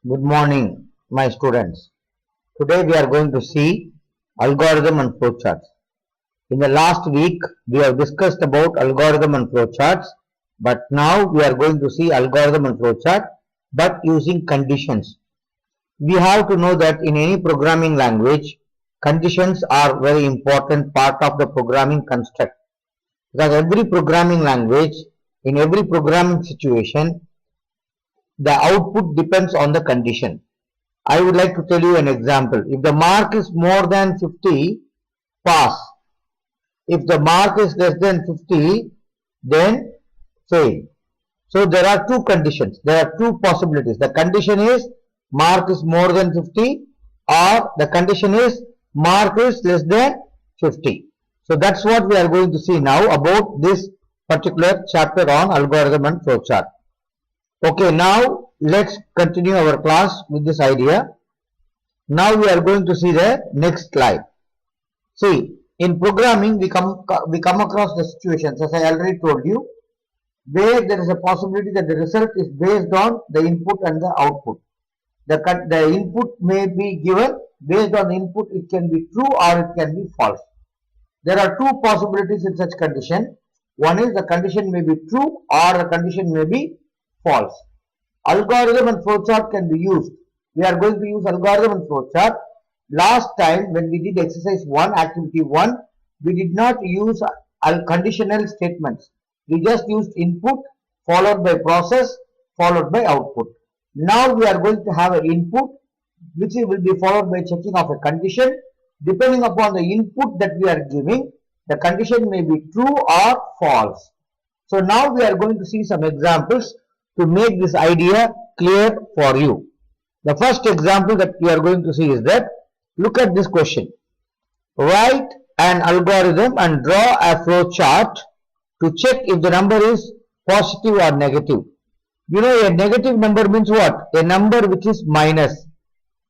Good morning, my students. Today we are going to see algorithm and flowcharts. In the last week, we have discussed about algorithm and flowcharts, but now we are going to see algorithm and flowchart, but using conditions. We have to know that in any programming language, conditions are very important part of the programming construct. Because every programming language, in every programming situation, the output depends on the condition. I would like to tell you an example. If the mark is more than 50, pass. If the mark is less than 50, then fail. So there are two conditions. There are two possibilities. The condition is mark is more than 50 or the condition is mark is less than 50. So that's what we are going to see now about this particular chapter on algorithm and flowchart. Okay, now let's continue our class with this idea. Now we are going to see the next slide. See, in programming we come across the situations, as I already told you, where there is a possibility that the result is based on the input and the output. The input may be given based on the input. It can be true or it can be false. There are two possibilities in such condition. One is the condition may be true or the condition may be false. Algorithm and flowchart can be used. We are going to use algorithm and flowchart. Last time when we did exercise 1, activity 1, we did not use conditional statements. We just used input followed by process followed by output. Now we are going to have an input which will be followed by checking of a condition. Depending upon the input that we are giving, the condition may be true or false. So now we are going to see some examples to make this idea clear for you. The first example that we are going to see is that, look at this question. Write an algorithm and draw a flow chart to check if the number is positive or negative. You know, a negative number means what? A number which is minus.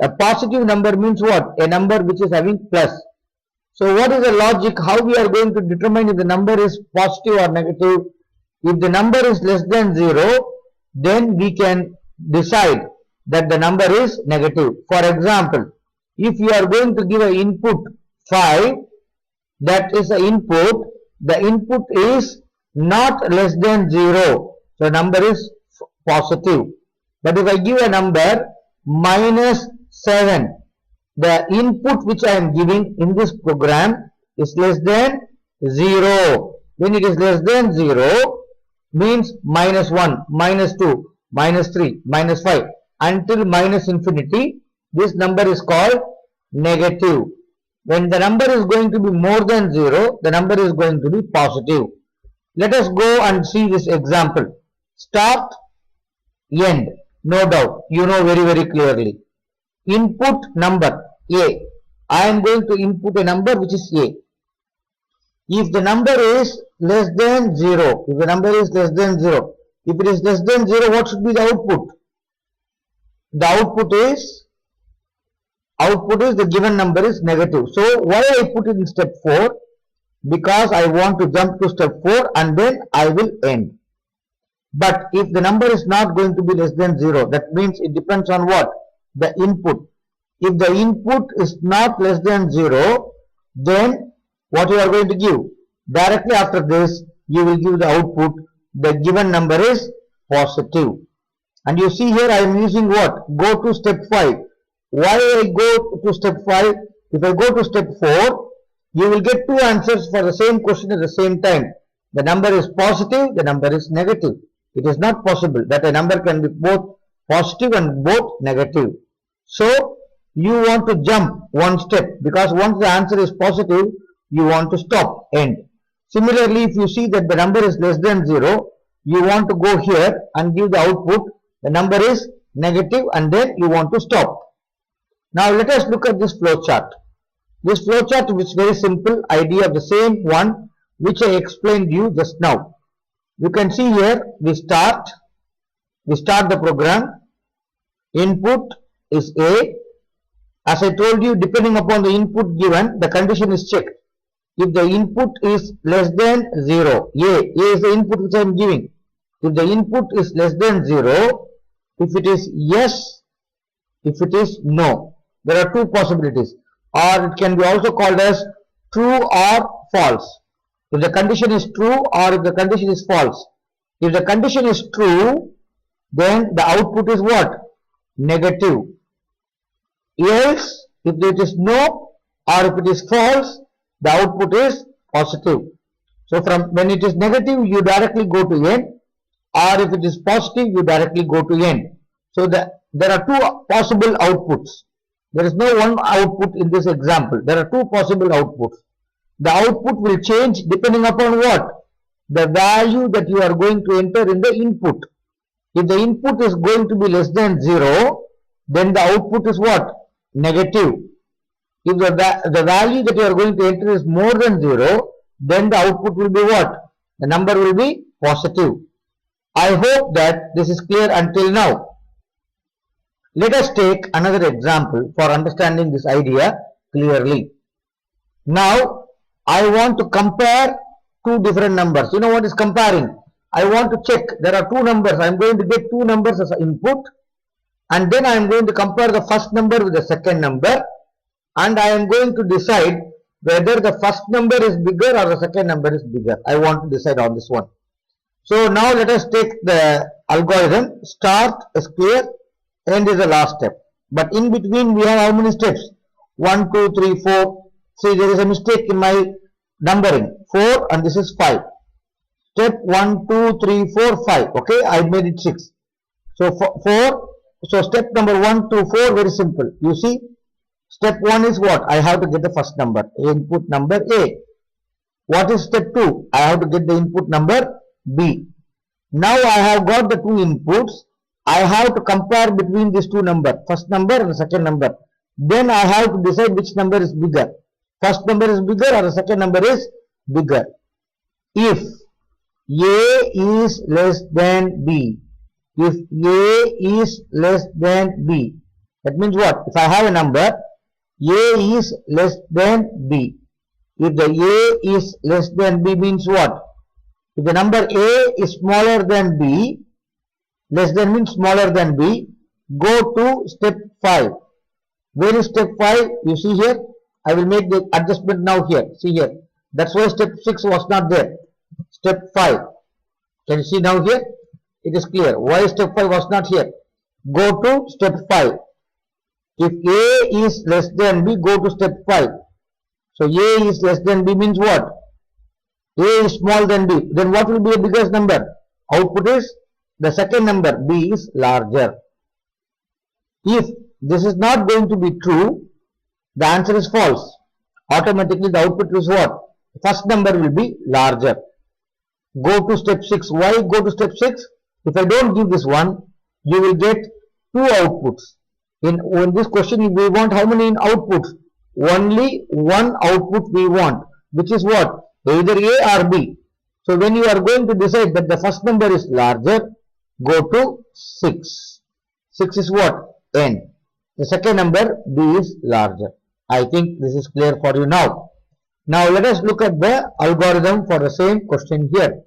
A positive number means what? A number which is having plus. So what is the logic? How we are going to determine if the number is positive or negative? If the number is less than 0, then we can decide that the number is negative. For example, if you are going to give an input 5, that is the input is not less than 0, so number is positive. But if I give a number minus 7, the input which I am giving in this program is less than 0. When it is less than 0, means minus 1, minus 2, minus 3, minus 5 until minus infinity, this number is called negative. When the number is going to be more than 0, the number is going to be positive. Let us go and see this example. Start, end. No doubt, you know very clearly. Input number A. I am going to input a number which is A. If the number is less than 0, if the number is less than 0, if it is less than 0, what should be the output? The output is the given number is negative. So why I put it in step 4? Because I want to jump to step 4 and then I will end. But if the number is not going to be less than 0, that means it depends on what? The input. If the input is not less than 0, then what you are going to give? Directly after this, you will give the output. The given number is positive. And you see here I am using what? Go to step 5. Why I go to step 5? If I go to step 4, you will get two answers for the same question at the same time. The number is positive, the number is negative. It is not possible that a number can be both positive and both negative. So you want to jump one step, because once the answer is positive, you want to stop, end. Similarly, if you see that the number is less than 0, you want to go here and give the output. The number is negative and then you want to stop. Now let us look at this flow chart. This flow chart is very simple idea of the same one which I explained you just now. You can see here we start the program. Input is A. As I told you, depending upon the input given, the condition is checked. If the input is less than 0, A is the input which I am giving. If the input is less than 0, if it is yes, if it is no. There are two possibilities, or it can be also called as true or false. If the condition is true or if the condition is false. If the condition is true, then the output is what? Negative. Else, if it is no or if it is false, the output is positive. So from when it is negative, you directly go to n, or if it is positive, you directly go to n. So there are two possible outputs. There is no one output in this example. There are two possible outputs. The output will change depending upon what? The value that you are going to enter in the input. If the input is going to be less than 0, then the output is what? Negative. If the value that you are going to enter is more than 0, then the output will be what? The number will be positive. I hope that this is clear until now. Let us take another example for understanding this idea clearly. Now, I want to compare two different numbers. You know what is comparing? I want to check. There are two numbers. I am going to get two numbers as input, and then I am going to compare the first number with the second number, and I am going to decide whether the first number is bigger or the second number is bigger. I want to decide on this one. So now let us take the algorithm. Start is clear, end is the last step. But in between we have how many steps? 1, 2, 3, 4. See, there is a mistake in my numbering. 4 and this is 5. Step 1, 2, 3, 4, 5. Okay, I made it 6. So 4. So step number 1 to 4, very simple. You see, step 1 is what? I have to get the first number, input number A. What is step 2? I have to get the input number B. Now I have got the two inputs. I have to compare between these two numbers, first number and second number. Then I have to decide which number is bigger. First number is bigger or the second number is bigger. If A is less than B, if A is less than B, that means what? If I have a number, A is less than B. If the A is less than B means what? If the number A is smaller than B, less than means smaller than B, go to step 5. Where is step 5? You see here, I will make the adjustment now here. See here. That's why step 6 was not there. Step 5. Can you see now here? It is clear. Why step 5 was not here? Go to step 5. If A is less than B, go to step 5. So A is less than B means what? A is small than B. Then what will be the biggest number? Output is the second number. B is larger. If this is not going to be true, the answer is false. Automatically the output is what? First number will be larger. Go to step 6. Why go to step 6? If I don't give this one, you will get two outputs. In this question, we want how many outputs? Only one output we want, which is what? Either A or B. So when you are going to decide that the first number is larger, go to 6. 6 is what? N. The second number, B, is larger. I think this is clear for you now. Now let us look at the algorithm for the same question here.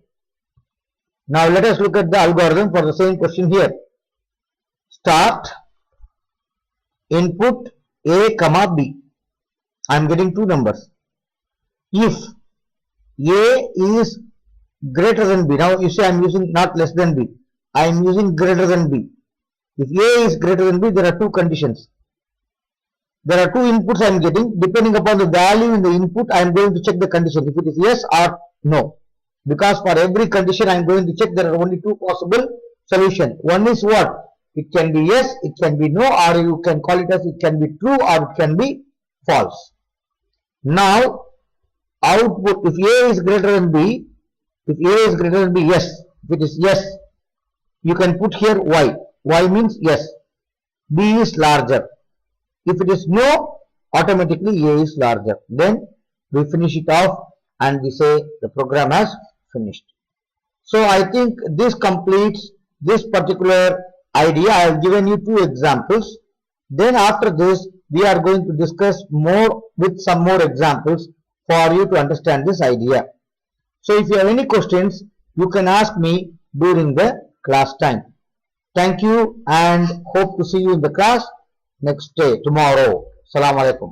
Now let us look at the algorithm for the same question here. Start, input A, comma B. I am getting two numbers. If A is greater than B, now you see I am using not less than B. I am using greater than B. If A is greater than B, there are two conditions. There are two inputs I am getting. Depending upon the value in the input, I am going to check the condition. If it is yes or no. Because for every condition I am going to check, there are only two possible solutions. One is what? It can be yes, it can be no, or you can call it as it can be true or it can be false. Now, output, if A is greater than B, if A is greater than B, yes. If it is yes, you can put here Y. Y means yes. B is larger. If it is no, automatically A is larger. Then we finish it off and we say the program has finished. So I think this completes this particular idea. I have given you two examples. Then after this, we are going to discuss more with some more examples for you to understand this idea. So if you have any questions, you can ask me during the class time. Thank you and hope to see you in the class. next day, tomorrow. Assalamu alaikum.